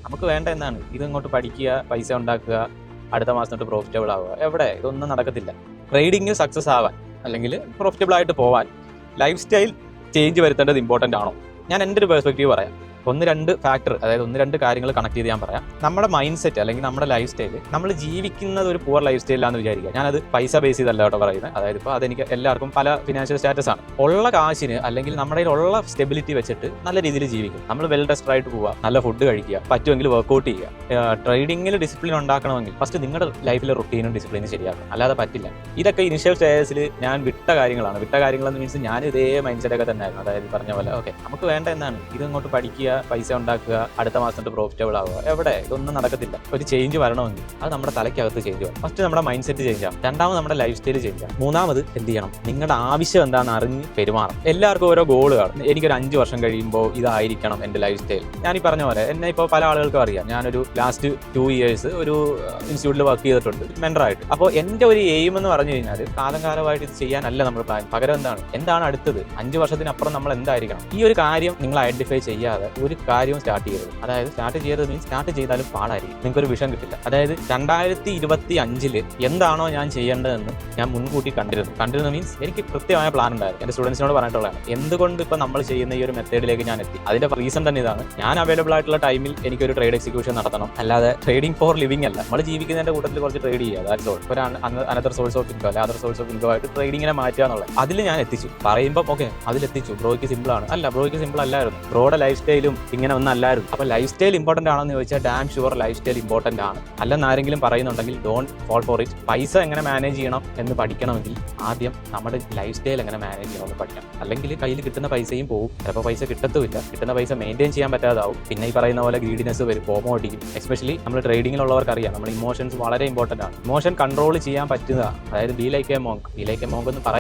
നമുക്ക് വേണ്ട എന്താണ് ഇതിങ്ങോട്ട് പഠിക്കുക, പൈസ ഉണ്ടാക്കുക, അടുത്ത മാസം തൊട്ട് പ്രോഫിറ്റബിൾ ആവുക. എവിടെ? ഇതൊന്നും നടക്കത്തില്ല. ട്രേഡിങ് സക്സസ് ആവാൻ അല്ലെങ്കിൽ പ്രോഫിറ്റബിൾ ആയിട്ട് പോവാൻ ലൈഫ് സ്റ്റൈൽ ചേഞ്ച് വരുത്തേണ്ടത് ഇമ്പോർട്ടൻ്റ് ആണോ? ഞാൻ എൻ്റെ ഒരു പെർസ്പെക്റ്റീവ് പറയാം. ഒന്ന് രണ്ട് ഫാക്ടർ, അതായത് ഒന്ന് രണ്ട് കാര്യങ്ങൾ കണക്ട് ചെയ്ത് ഞാൻ പറയാം. നമ്മുടെ മൈൻഡ് സെറ്റ് അല്ലെങ്കിൽ നമ്മുടെ ലൈഫ് സ്റ്റൈൽ, നമ്മൾ ജീവിക്കുന്നത് ഒരു പുവർ ലൈഫ് സ്റ്റൈലാണെന്ന് വിചാരിക്കുക. ഞാനത് പൈസ ബേസ് ചെയ്തല്ല കേട്ടോ പറയുന്നത്. അതായത് ഇപ്പോൾ അതെനിക്ക് എല്ലാവർക്കും പല ഫിനാൻഷ്യൽ സ്റ്റാറ്റസ് ആണ്. ഉള്ള കാശിന് അല്ലെങ്കിൽ നമ്മുടെ ഉള്ള സ്റ്റെബിലിറ്റി വെച്ചിട്ട് നല്ല രീതിയിൽ ജീവിക്കും. നമ്മൾ വെൽ ഡ്രസ്ഡ് ആയിട്ട് പോവുക, നല്ല ഫുഡ് കഴിക്കുക, പറ്റുമെങ്കിൽ വർക്കൗട്ട് ചെയ്യുക. ട്രേഡിങ്ങിൽ ഡിസിപ്ലിൻ ഉണ്ടാക്കണമെങ്കിൽ ഫസ്റ്റ് നിങ്ങളുടെ ലൈഫിലെ റുട്ടീനും ഡിസിപ്ലിനും ശരിയാക്കണം, അല്ലാതെ പറ്റില്ല. ഇതൊക്കെ ഇനിഷ്യൽ സ്റ്റേജസിൽ ഞാൻ വിട്ട കാര്യങ്ങളെന്ന് മീൻസ് ഞാൻ ഇതേ മൈൻഡ് സെറ്റൊക്കെ തന്നെ ആയിരുന്നു. അതായത് പറഞ്ഞ പോലെ ഓക്കെ നമുക്ക് വേണ്ട എന്താണ് ഇതിങ്ങോട്ട് പഠിക്കുക, പൈസ ഉണ്ടാക്കുക, അടുത്ത മാസം തൊട്ട് പ്രോഫിറ്റബിൾ ആവുക. എവിടെ? ഇതൊന്നും നടക്കത്തില്ല. ഒരു ചേഞ്ച് വരണമെങ്കിൽ അത് നമ്മുടെ തലയ്ക്കകത്ത് ചേഞ്ച് വേണം. ഫസ്റ്റ് നമ്മുടെ മൈൻഡ് സെറ്റ് ചേഞ്ച് ആവും, രണ്ടാമത് നമ്മുടെ ലൈഫ് സ്റ്റൈൽ ചേഞ്ച് ആവും, മൂന്നാമത് എന്ത് ചെയ്യണം, നിങ്ങളുടെ ആവശ്യം എന്താണെന്ന് അറിഞ്ഞ് പെരുമാറണം. എല്ലാവർക്കും ഓരോ ഗോൾ കാണും. എനിക്കൊരു 5 വർഷം കഴിയുമ്പോൾ ഇതായിരിക്കണം എൻ്റെ ലൈഫ് സ്റ്റൈൽ. ഞാൻ ഈ പറഞ്ഞ പോലെ എന്നെ ഇപ്പോൾ പല ആളുകൾക്കും അറിയാം. ഞാനൊരു ലാസ്റ്റ് 2 years ഒരു ഇൻസ്റ്റിറ്റ്യൂട്ടിൽ വർക്ക് ചെയ്തിട്ടുണ്ട് മെൻറ്ററായിട്ട്. അപ്പോൾ എൻ്റെ ഒരു എയിം എന്ന് പറഞ്ഞു കഴിഞ്ഞാൽ കാലമായിട്ട് ഇത് ചെയ്യാനല്ല നമ്മൾ പ്ലാൻ. പകരം എന്താണ് അടുത്തത് 5 വർഷത്തിനപ്പുറം നമ്മൾ എന്തായിരിക്കണം. ഈ ഒരു കാര്യം നിങ്ങൾ ഐഡന്റിഫൈ ചെയ്യാതെ ഒരു കാര്യവും സ്റ്റാർട്ട് ചെയ്യരുത്. അതായത് സ്റ്റാർട്ട് ചെയ്യരുത് മീൻസ് സ്റ്റാർട്ട് ചെയ്താലും പാടായിരിക്കും, നിങ്ങൾക്കൊരു വിഷൻ കിട്ടില്ല. അതായത് 2025 എന്താണോ ഞാൻ ചെയ്യേണ്ടതെന്ന് ഞാൻ മുൻകൂട്ടി കണ്ടിരുന്നു മീൻസ് എനിക്ക് കൃത്യമായ പ്ലാൻ ഉണ്ടായിരുന്നു. എൻ്റെ സ്റ്റുഡൻസിനോട് പറഞ്ഞിട്ടുള്ളതാണ് എന്തുകൊണ്ട് ഇപ്പം നമ്മൾ ചെയ്യുന്ന ഈ ഒരു മെത്തേഡിലേക്ക് ഞാൻ എത്തി. അതിന്റെ റീസൺ തന്നെ ഇതാണ്. ഞാൻ അവൈലബിൾ ആയിട്ടുള്ള ടൈമിൽ എനിക്കൊരു ട്രേഡ് എക്സിക്യൂഷൻ നടത്തണം, അല്ലാതെ ട്രേഡിംഗ് ഫോർ ലിവിംഗ് അല്ല. നമ്മൾ ജീവിക്കുന്നതിന്റെ കൂട്ടത്തിൽ കുറച്ച് ട്രേഡ് ചെയ്യുക, ദാറ്റ്സ് ഓൾ. ഒരു അനദർ സോഴ്സ് ഓഫ് ഇൻകം അല്ലെ അതർ സോഴ്സ് ഓഫ് ഇൻകം ആയിട്ട് ട്രേഡിങ്ങിനെ മാറ്റുക എന്നുള്ളത്. അതിൽ ഞാൻ എത്തിച്ചു. പറയുമ്പോൾ ഓക്കെ അതിലെത്തിച്ചു, ബ്രോയ്ക്ക് സിമ്പിൾ ആണ്. അല്ല, ബ്രോയ്ക്ക് സിമ്പിൾ അല്ലായിരുന്നു. ബ്രോയുടെ ലൈഫ് സ്റ്റൈലും ഇങ്ങനെ ഒന്നും അല്ലായിരുന്നു. അപ്പോൾ ലൈഫ് സ്റ്റൈൽ ഇമ്പോർട്ടൻ്റ് ആണെന്ന് ചോദിച്ചാൽ dam sure life style important ആണ്. അല്ലെന്ന് ആരെങ്കിലും പറയുന്നുണ്ടെങ്കിൽ ഡോണ്ട് ഫോൾ ഫോർ ഇറ്റ്. പൈസ എങ്ങനെ മാനേജ് ചെയ്യണം എന്ന് പഠിക്കണമെങ്കിൽ ആദ്യം നമ്മുടെ ലൈഫ് സ്റ്റൈൽ എങ്ങനെ മാനേജ് ചെയ്യണമെന്ന് പഠിക്കണം. അല്ലെങ്കിൽ കയ്യിൽ കിട്ടുന്ന പൈസയും പോകും, ചിലപ്പോൾ പൈസ കിട്ടത്തുമില്ല, കിട്ടുന്ന പൈസ മെയിൻറ്റെയിൻ ചെയ്യാൻ പറ്റാതാവും. പിന്നെ ഈ പറയുന്ന പോലെ ഗ്രീഡിനെസ് വരും, ഫോമോ അടിക്കും. എസ്പെഷ്യലി നമ്മൾ ട്രേഡിങ്ങിലുള്ളവർക്ക് അറിയാം നമ്മൾ ഇമോഷൻസ് വളരെ ഇമ്പോർട്ടൻ്റ് ആണ്. ഇമോഷൻ കൺട്രോൾ ചെയ്യാൻ പറ്റുക, അതായത് ബി ലൈക്ക് എ മോങ്ക് എന്ന്